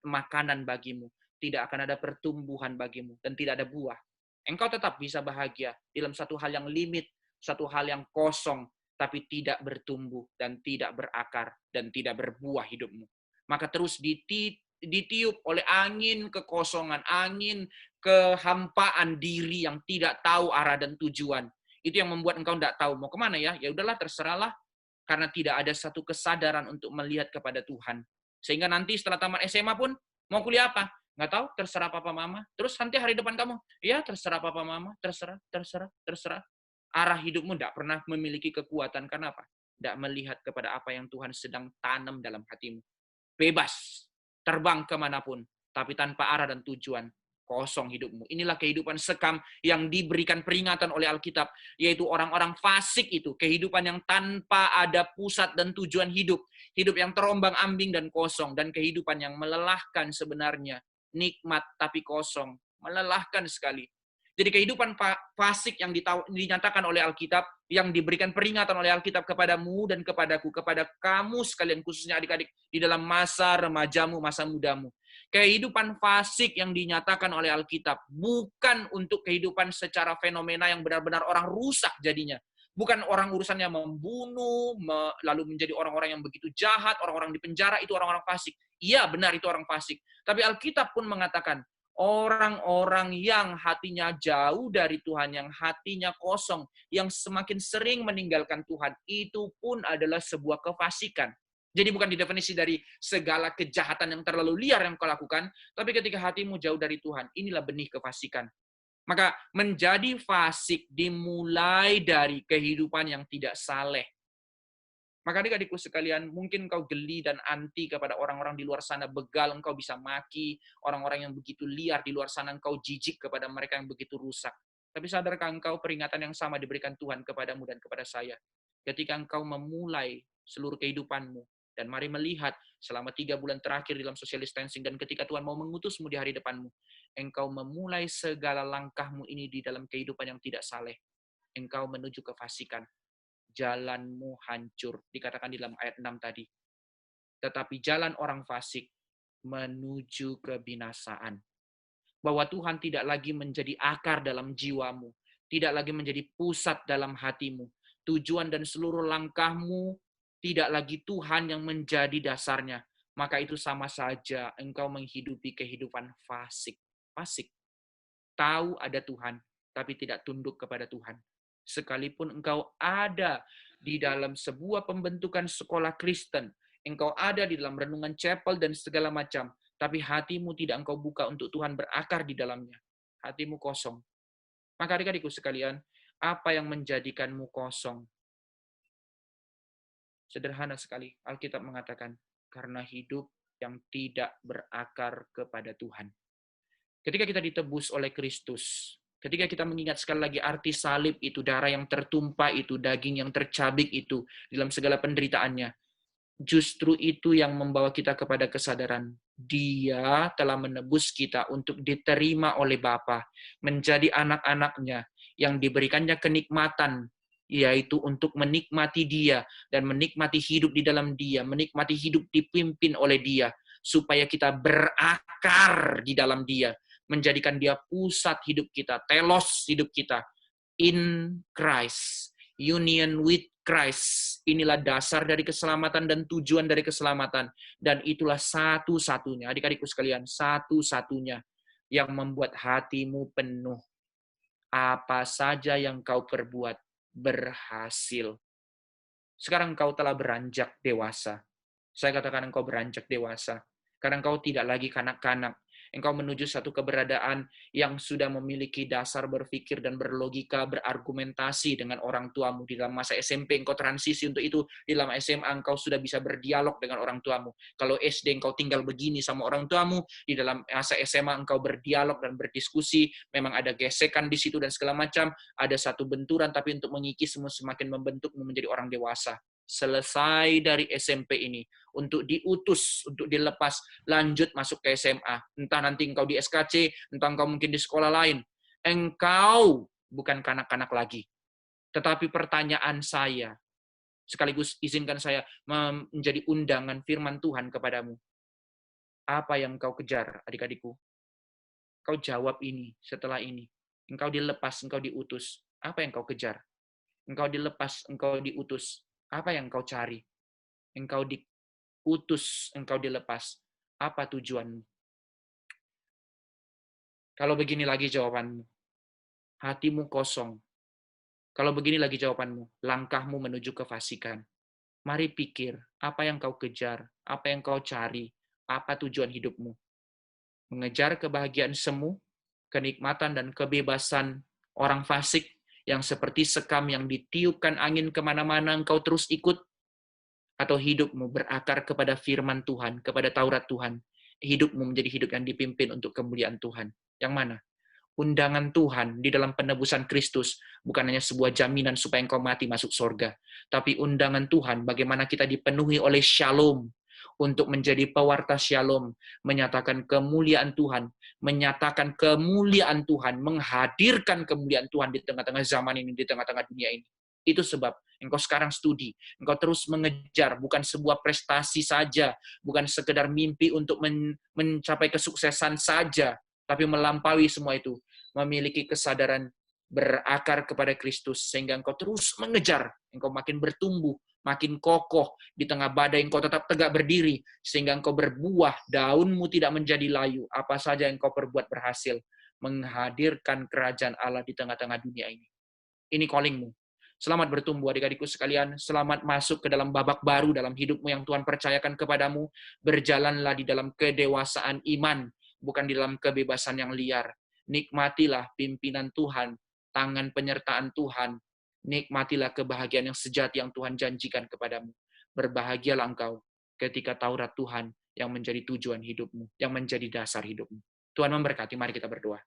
makanan bagimu, tidak akan ada pertumbuhan bagimu, dan tidak ada buah. Engkau tetap bisa bahagia dalam satu hal yang limit, satu hal yang kosong, tapi tidak bertumbuh dan tidak berakar dan tidak berbuah hidupmu. Maka terus ditiup oleh angin kekosongan, angin kehampaan diri yang tidak tahu arah dan tujuan. Itu yang membuat engkau tidak tahu mau kemana ya. Ya udahlah, terserahlah. Karena tidak ada satu kesadaran untuk melihat kepada Tuhan. Sehingga nanti setelah tamat SMA pun, mau kuliah apa? Nggak tahu, terserah papa mama. Terus nanti hari depan kamu, ya terserah papa mama, terserah. Arah hidupmu tidak pernah memiliki kekuatan. Karena apa? Tidak melihat kepada apa yang Tuhan sedang tanam dalam hatimu. Bebas, terbang kemanapun, tapi tanpa arah dan tujuan. Kosong hidupmu. Inilah kehidupan sekam yang diberikan peringatan oleh Alkitab, yaitu orang-orang fasik itu, kehidupan yang tanpa ada pusat dan tujuan hidup, hidup yang terombang-ambing dan kosong, dan kehidupan yang melelahkan sebenarnya, nikmat tapi kosong, melelahkan sekali. Jadi kehidupan fasik yang dinyatakan oleh Alkitab, yang diberikan peringatan oleh Alkitab kepadamu dan kepadaku, kepada kamu sekalian, khususnya adik-adik, di dalam masa remajamu, masa mudamu. Kehidupan fasik yang dinyatakan oleh Alkitab bukan untuk kehidupan secara fenomena yang benar-benar orang rusak jadinya. Bukan orang urusannya membunuh, lalu menjadi orang-orang yang begitu jahat, orang-orang di penjara, itu orang-orang fasik. Iya, benar, itu orang fasik. Tapi Alkitab pun mengatakan, orang-orang yang hatinya jauh dari Tuhan, yang hatinya kosong, yang semakin sering meninggalkan Tuhan, itu pun adalah sebuah kefasikan. Jadi bukan didefinisi dari segala kejahatan yang terlalu liar yang kau lakukan, tapi ketika hatimu jauh dari Tuhan, inilah benih kefasikan. Maka menjadi fasik dimulai dari kehidupan yang tidak saleh. Maka adik-adikku sekalian, mungkin engkau geli dan anti kepada orang-orang di luar sana, begal, engkau bisa maki, orang-orang yang begitu liar di luar sana, engkau jijik kepada mereka yang begitu rusak. Tapi sadarkah engkau peringatan yang sama diberikan Tuhan kepadamu dan kepada saya? Ketika engkau memulai seluruh kehidupanmu Dan mari melihat selama 3 bulan terakhir dalam social distancing dan ketika Tuhan mau mengutusmu di hari depanmu, engkau memulai segala langkahmu ini di dalam kehidupan yang tidak saleh. Engkau menuju kefasikan. Jalanmu hancur. Dikatakan di dalam ayat 6 tadi. Tetapi jalan orang fasik menuju kebinasaan. Bahwa Tuhan tidak lagi menjadi akar dalam jiwamu. Tidak lagi menjadi pusat dalam hatimu. Tujuan dan seluruh langkahmu tidak lagi Tuhan yang menjadi dasarnya. Maka itu sama saja engkau menghidupi kehidupan fasik. Fasik. Tahu ada Tuhan, tapi tidak tunduk kepada Tuhan. Sekalipun engkau ada di dalam sebuah pembentukan sekolah Kristen, engkau ada di dalam renungan chapel dan segala macam, tapi hatimu tidak engkau buka untuk Tuhan berakar di dalamnya. Hatimu kosong. Maka adik-adikku sekalian, apa yang menjadikanmu kosong? Sederhana sekali, Alkitab mengatakan, karena hidup yang tidak berakar kepada Tuhan. Ketika kita ditebus oleh Kristus, ketika kita mengingat sekali lagi arti salib itu, darah yang tertumpah itu, daging yang tercabik itu, dalam segala penderitaannya, justru itu yang membawa kita kepada kesadaran. Dia telah menebus kita untuk diterima oleh Bapa, menjadi anak-anaknya, yang diberikannya kenikmatan, yaitu untuk menikmati Dia, dan menikmati hidup di dalam Dia, menikmati hidup dipimpin oleh Dia, supaya kita berakar di dalam Dia, menjadikan Dia pusat hidup kita, telos hidup kita, in Christ, union with Christ. Inilah dasar dari keselamatan dan tujuan dari keselamatan. Dan itulah satu-satunya, adik-adikku sekalian, satu-satunya yang membuat hatimu penuh. Apa saja yang kau perbuat berhasil. Sekarang kau telah beranjak dewasa. Saya katakan engkau beranjak dewasa. Karena engkau tidak lagi kanak-kanak. Engkau menuju satu keberadaan yang sudah memiliki dasar berpikir dan berlogika, berargumentasi dengan orang tuamu. Di dalam masa SMP engkau transisi untuk itu. Di dalam SMA engkau sudah bisa berdialog dengan orang tuamu. Kalau SD engkau tinggal begini sama orang tuamu, di dalam masa SMA engkau berdialog dan berdiskusi. Memang ada gesekan di situ dan segala macam. Ada satu benturan, tapi untuk mengikismu semakin membentukmu menjadi orang dewasa. Selesai dari SMP ini, untuk diutus, untuk dilepas, lanjut masuk ke SMA. Entah nanti engkau di SKC, entah engkau mungkin di sekolah lain. Engkau bukan kanak-kanak lagi. Tetapi pertanyaan saya, sekaligus izinkan saya menjadi undangan firman Tuhan kepadamu. Apa yang engkau kejar, adik-adikku? Kau jawab ini setelah ini. Engkau dilepas, engkau diutus. Apa yang engkau kejar? Engkau dilepas, engkau diutus. Apa yang engkau cari? Engkau diutus, engkau dilepas. Apa tujuanmu? Kalau begini lagi jawabanmu, hatimu kosong. Kalau begini lagi jawabanmu, langkahmu menuju kefasikan. Mari pikir, apa yang kau kejar, apa yang kau cari, apa tujuan hidupmu. Mengejar kebahagiaan semu, kenikmatan dan kebebasan orang fasik, yang seperti sekam yang ditiupkan angin kemana-mana engkau terus ikut, atau hidupmu berakar kepada firman Tuhan, kepada Taurat Tuhan. Hidupmu menjadi hidup yang dipimpin untuk kemuliaan Tuhan. Yang mana? Undangan Tuhan di dalam penebusan Kristus bukan hanya sebuah jaminan supaya engkau mati masuk surga, tapi undangan Tuhan bagaimana kita dipenuhi oleh shalom, untuk menjadi pewarta shalom, menyatakan kemuliaan Tuhan, menghadirkan kemuliaan Tuhan di tengah-tengah zaman ini, di tengah-tengah dunia ini. Itu sebab engkau sekarang studi, engkau terus mengejar, bukan sebuah prestasi saja, bukan sekedar mimpi untuk mencapai kesuksesan saja, tapi melampaui semua itu, memiliki kesadaran berakar kepada Kristus, sehingga engkau terus mengejar, engkau makin bertumbuh, makin kokoh, di tengah badai engkau tetap tegak berdiri, sehingga engkau berbuah, daunmu tidak menjadi layu, apa saja engkau perbuat berhasil, menghadirkan kerajaan Allah di tengah-tengah dunia ini. Ini callingmu. Selamat bertumbuh adik-adikku sekalian, selamat masuk ke dalam babak baru dalam hidupmu yang Tuhan percayakan kepadamu, berjalanlah di dalam kedewasaan iman, bukan di dalam kebebasan yang liar. Nikmatilah pimpinan Tuhan, tangan penyertaan Tuhan, nikmatilah kebahagiaan yang sejati yang Tuhan janjikan kepadamu. Berbahagialah engkau ketika Taurat Tuhan yang menjadi tujuan hidupmu, yang menjadi dasar hidupmu. Tuhan memberkati, mari kita berdoa.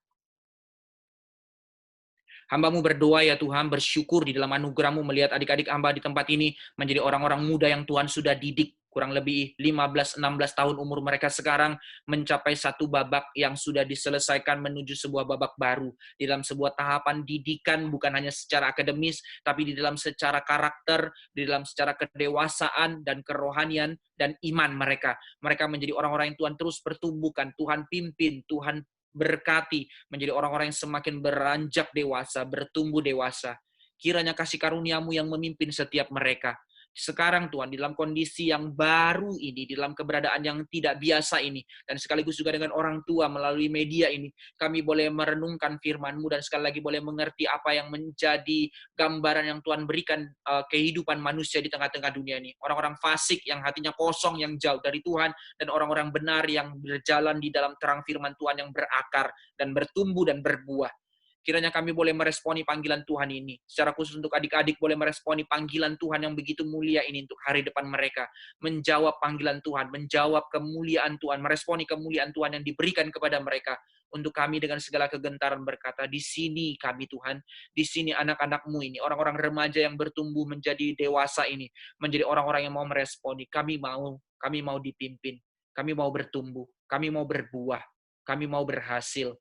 Hamba-Mu berdoa ya Tuhan, bersyukur di dalam anugerah-Mu melihat adik-adik hamba di tempat ini menjadi orang-orang muda yang Tuhan sudah didik kurang lebih 15-16 tahun umur mereka sekarang, mencapai satu babak yang sudah diselesaikan menuju sebuah babak baru. Di dalam sebuah tahapan didikan, bukan hanya secara akademis, tapi di dalam secara karakter, di dalam secara kedewasaan dan kerohanian dan iman mereka. Mereka menjadi orang-orang yang Tuhan terus pertumbuhkan, Tuhan pimpin, Tuhan berkati, menjadi orang-orang yang semakin beranjak dewasa, bertumbuh dewasa. Kiranya kasih karuniamu yang memimpin setiap mereka. Sekarang Tuhan, di dalam kondisi yang baru ini, di dalam keberadaan yang tidak biasa ini, dan sekaligus juga dengan orang tua melalui media ini, kami boleh merenungkan firman-Mu dan sekali lagi boleh mengerti apa yang menjadi gambaran yang Tuhan berikan kehidupan manusia di tengah-tengah dunia ini. Orang-orang fasik yang hatinya kosong, yang jauh dari Tuhan, dan orang-orang benar yang berjalan di dalam terang firman Tuhan yang berakar dan bertumbuh dan berbuah. Kiranya kami boleh meresponi panggilan Tuhan ini. Secara khusus untuk adik-adik boleh meresponi panggilan Tuhan yang begitu mulia ini untuk hari depan mereka. Menjawab panggilan Tuhan, menjawab kemuliaan Tuhan, meresponi kemuliaan Tuhan yang diberikan kepada mereka. Untuk kami dengan segala kegentaran berkata, di sini kami Tuhan, di sini anak-anak-Mu ini, orang-orang remaja yang bertumbuh menjadi dewasa ini, menjadi orang-orang yang mau meresponi. Kami mau dipimpin, kami mau bertumbuh, kami mau berbuah, kami mau berhasil.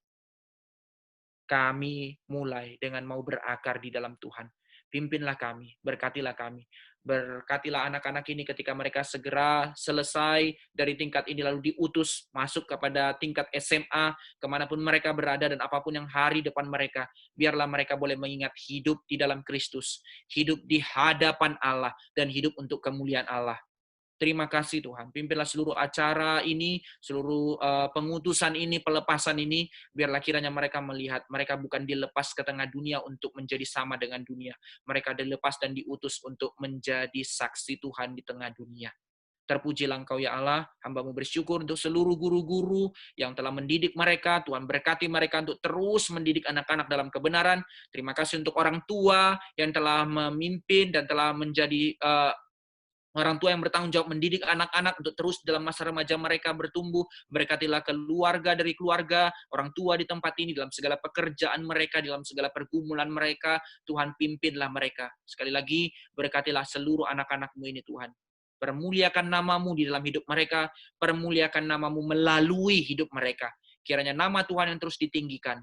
Kami mulai dengan mau berakar di dalam Tuhan. Pimpinlah kami, berkatilah kami. Berkatilah anak-anak ini ketika mereka segera selesai dari tingkat ini lalu diutus masuk kepada tingkat SMA, kemanapun mereka berada dan apapun yang hari depan mereka. Biarlah mereka boleh mengingat hidup di dalam Kristus, hidup di hadapan Allah, dan hidup untuk kemuliaan Allah. Terima kasih Tuhan. Pimpinlah seluruh acara ini, seluruh pengutusan ini, pelepasan ini, biarlah kiranya mereka melihat, mereka bukan dilepas ke tengah dunia untuk menjadi sama dengan dunia. Mereka dilepas dan diutus untuk menjadi saksi Tuhan di tengah dunia. Terpujilah Engkau ya Allah, hamba-Mu bersyukur untuk seluruh guru-guru yang telah mendidik mereka. Tuhan berkati mereka untuk terus mendidik anak-anak dalam kebenaran. Terima kasih untuk orang tua yang telah memimpin dan telah menjadi orang tua yang bertanggung jawab mendidik anak-anak untuk terus dalam masa remaja mereka bertumbuh. Berkatilah keluarga dari keluarga, orang tua di tempat ini, dalam segala pekerjaan mereka, dalam segala pergumulan mereka. Tuhan pimpinlah mereka. Sekali lagi, berkatilah seluruh anak-anak-Mu ini Tuhan. Permuliakan nama-Mu di dalam hidup mereka, permuliakan nama-Mu melalui hidup mereka. Kiranya nama Tuhan yang terus ditinggikan.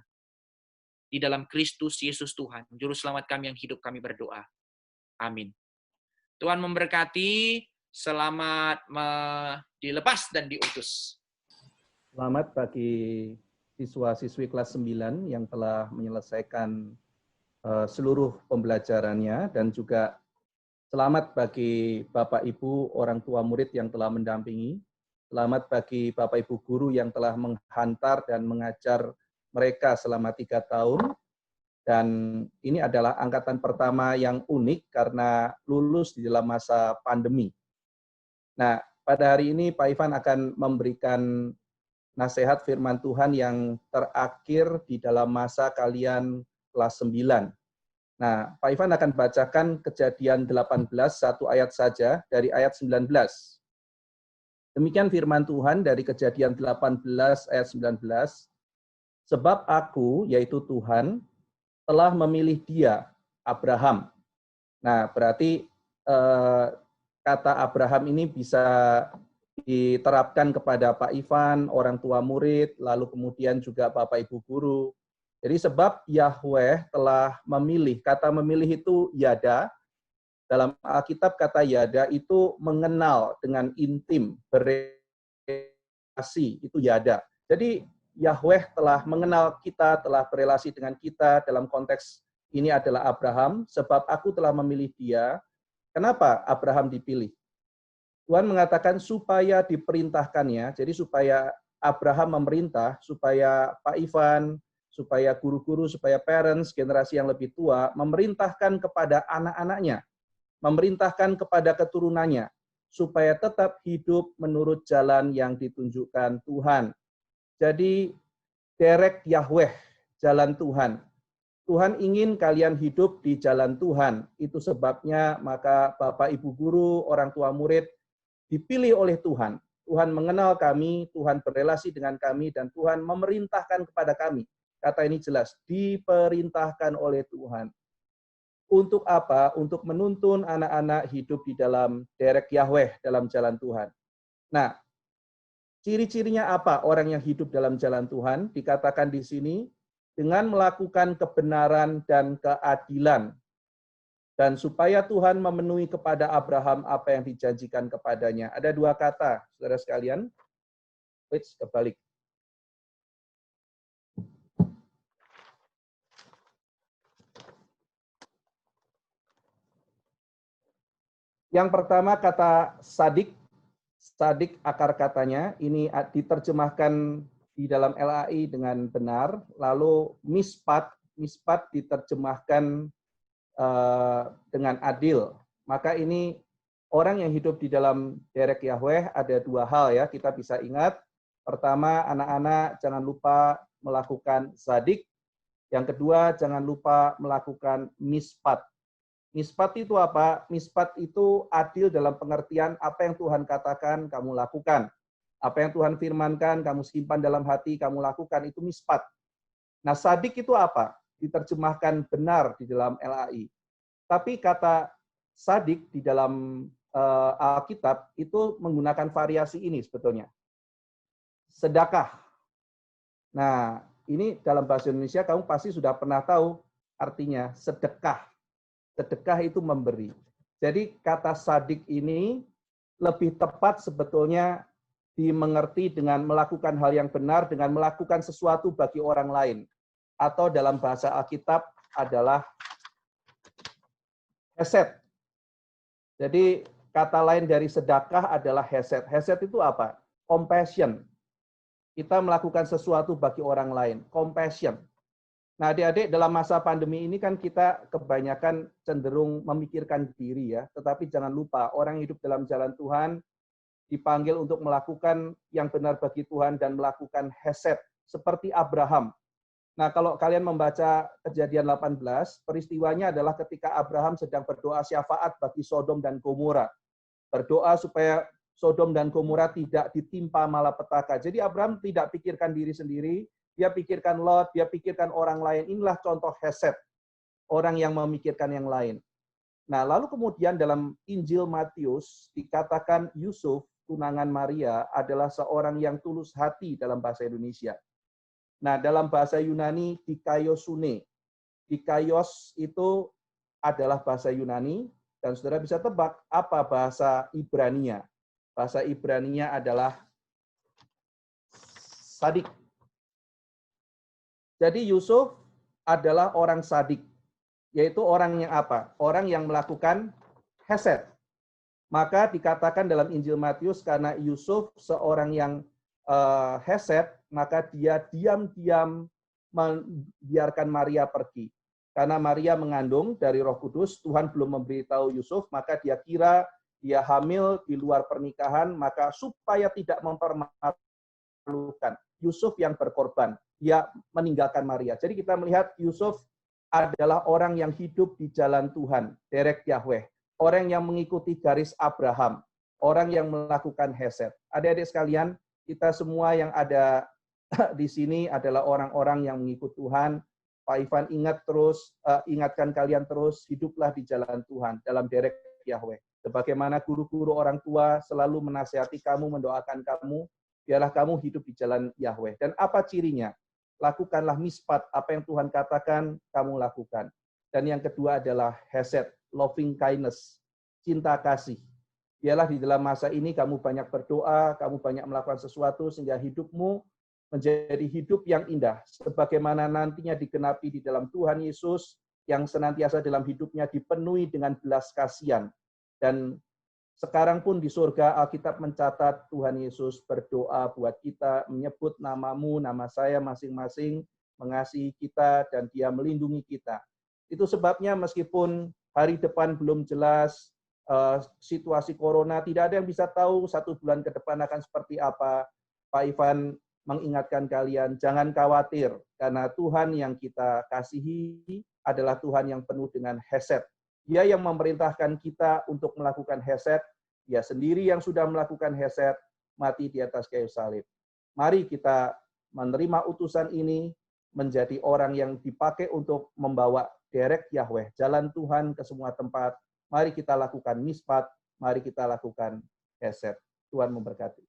Di dalam Kristus Yesus Tuhan, Juru Selamat kami yang hidup kami berdoa. Amin. Tuhan memberkati, selamat dilepas dan diutus. Selamat bagi siswa-siswi kelas 9 yang telah menyelesaikan seluruh pembelajarannya, dan juga selamat bagi Bapak Ibu orang tua murid yang telah mendampingi. Selamat bagi Bapak Ibu guru yang telah menghantar dan mengajar mereka selama 3 tahun. Dan ini adalah angkatan pertama yang unik karena lulus di dalam masa pandemi. Nah, pada hari ini Pak Ivan akan memberikan nasihat firman Tuhan yang terakhir di dalam masa kalian kelas 9. Nah, Pak Ivan akan bacakan Kejadian 18, satu ayat saja dari ayat 19. Demikian firman Tuhan dari Kejadian 18 ayat 19. Sebab aku, yaitu Tuhan, telah memilih dia, Abraham. Nah, berarti kata Abraham ini bisa diterapkan kepada Pak Ivan, orang tua murid, lalu kemudian juga Bapak Ibu guru. Jadi sebab Yahweh telah memilih, kata memilih itu yada. Dalam Alkitab kata yada itu mengenal dengan intim, berrelasi, itu yada. Jadi Yahweh telah mengenal kita, telah berelasi dengan kita, dalam konteks ini adalah Abraham, sebab aku telah memilih dia. Kenapa Abraham dipilih? Tuhan mengatakan supaya diperintahkannya, jadi supaya Abraham memerintah, supaya Pak Ivan, supaya guru-guru, supaya parents, generasi yang lebih tua, memerintahkan kepada anak-anaknya, memerintahkan kepada keturunannya, supaya tetap hidup menurut jalan yang ditunjukkan Tuhan. Jadi, direct Yahweh, jalan Tuhan. Tuhan ingin kalian hidup di jalan Tuhan. Itu sebabnya maka Bapak Ibu guru, orang tua murid dipilih oleh Tuhan. Tuhan mengenal kami, Tuhan berelasi dengan kami, dan Tuhan memerintahkan kepada kami. Kata ini jelas, diperintahkan oleh Tuhan. Untuk apa? Untuk menuntun anak-anak hidup di dalam derek Yahweh, dalam jalan Tuhan. Nah, ciri-cirinya apa orang yang hidup dalam jalan Tuhan? Dikatakan di sini, dengan melakukan kebenaran dan keadilan. Dan supaya Tuhan memenuhi kepada Abraham apa yang dijanjikan kepadanya. Ada dua kata, saudara sekalian. Kebalik. Yang pertama kata sadik. Sadik akar katanya, ini diterjemahkan di dalam LAI dengan benar. Lalu mispat diterjemahkan dengan adil. Maka ini orang yang hidup di dalam derek Yahweh ada dua hal ya, kita bisa ingat. Pertama, anak-anak jangan lupa melakukan sadik. Yang kedua, jangan lupa melakukan mispat. Mispat itu apa? Mispat itu adil dalam pengertian apa yang Tuhan katakan, kamu lakukan. Apa yang Tuhan firmankan, kamu simpan dalam hati, kamu lakukan, itu mispat. Nah, sadik itu apa? Diterjemahkan benar di dalam LAI. Tapi kata sadik di dalam Alkitab itu menggunakan variasi ini sebetulnya. Sedekah. Nah, ini dalam bahasa Indonesia kamu pasti sudah pernah tahu artinya sedekah. Sedekah itu memberi. Jadi kata sadik ini lebih tepat sebetulnya dimengerti dengan melakukan hal yang benar, dengan melakukan sesuatu bagi orang lain. Atau dalam bahasa Alkitab adalah hesed. Jadi kata lain dari sedekah adalah hesed. Hesed itu apa? Compassion. Kita melakukan sesuatu bagi orang lain. Compassion. Nah, adik-adik, dalam masa pandemi ini kan kita kebanyakan cenderung memikirkan diri ya. Tetapi jangan lupa, orang hidup dalam jalan Tuhan dipanggil untuk melakukan yang benar bagi Tuhan dan melakukan hesed. Seperti Abraham. Nah, kalau kalian membaca Kejadian 18, peristiwanya adalah ketika Abraham sedang berdoa syafaat bagi Sodom dan Gomora. Berdoa supaya Sodom dan Gomora tidak ditimpa malapetaka. Jadi Abraham tidak pikirkan diri sendiri, dia pikirkan Lot, dia pikirkan orang lain. Inilah contoh hesed, orang yang memikirkan yang lain. Nah, lalu kemudian dalam Injil Matius dikatakan Yusuf, tunangan Maria, adalah seorang yang tulus hati dalam bahasa Indonesia. Nah, dalam bahasa Yunani, dikaiosune. Dikaios itu adalah bahasa Yunani, dan saudara bisa tebak apa bahasa Ibrania. Bahasa Ibrania adalah sadik. Jadi Yusuf adalah orang sadik, yaitu orang yang apa? Orang yang melakukan hesed. Maka dikatakan dalam Injil Matius, karena Yusuf seorang yang hesed, maka dia diam-diam membiarkan Maria pergi. Karena Maria mengandung dari Roh Kudus, Tuhan belum memberitahu Yusuf, maka dia kira dia hamil di luar pernikahan, maka supaya tidak mempermalukan, Yusuf yang berkorban, dia meninggalkan Maria. Jadi kita melihat Yusuf adalah orang yang hidup di jalan Tuhan, derek Yahweh, orang yang mengikuti garis Abraham, orang yang melakukan hesed. Adik-adik sekalian, kita semua yang ada di sini adalah orang-orang yang mengikut Tuhan. Pak Ivan ingatkan kalian terus, hiduplah di jalan Tuhan, dalam derek Yahweh. Sebagaimana guru-guru orang tua selalu menasihati kamu, mendoakan kamu, biarlah kamu hidup di jalan Yahweh. Dan apa cirinya? Lakukanlah mispat, apa yang Tuhan katakan, kamu lakukan. Dan yang kedua adalah hesed, loving kindness, cinta kasih. Biarlah di dalam masa ini kamu banyak berdoa, kamu banyak melakukan sesuatu sehingga hidupmu menjadi hidup yang indah. Sebagaimana nantinya digenapi di dalam Tuhan Yesus, yang senantiasa dalam hidupnya dipenuhi dengan belas kasihan. Dan sekarang pun di surga Alkitab mencatat Tuhan Yesus berdoa buat kita, menyebut namamu, nama saya masing-masing, mengasihi kita, dan dia melindungi kita. Itu sebabnya meskipun hari depan belum jelas, situasi corona, tidak ada yang bisa tahu 1 bulan ke depan akan seperti apa. Pak Ivan mengingatkan kalian, jangan khawatir, karena Tuhan yang kita kasihi adalah Tuhan yang penuh dengan hesed. Dia yang memerintahkan kita untuk melakukan hesed, dia sendiri yang sudah melakukan hesed, mati di atas kayu salib. Mari kita menerima utusan ini, menjadi orang yang dipakai untuk membawa derek Yahweh, jalan Tuhan ke semua tempat. Mari kita lakukan mispat, mari kita lakukan keset. Tuhan memberkati.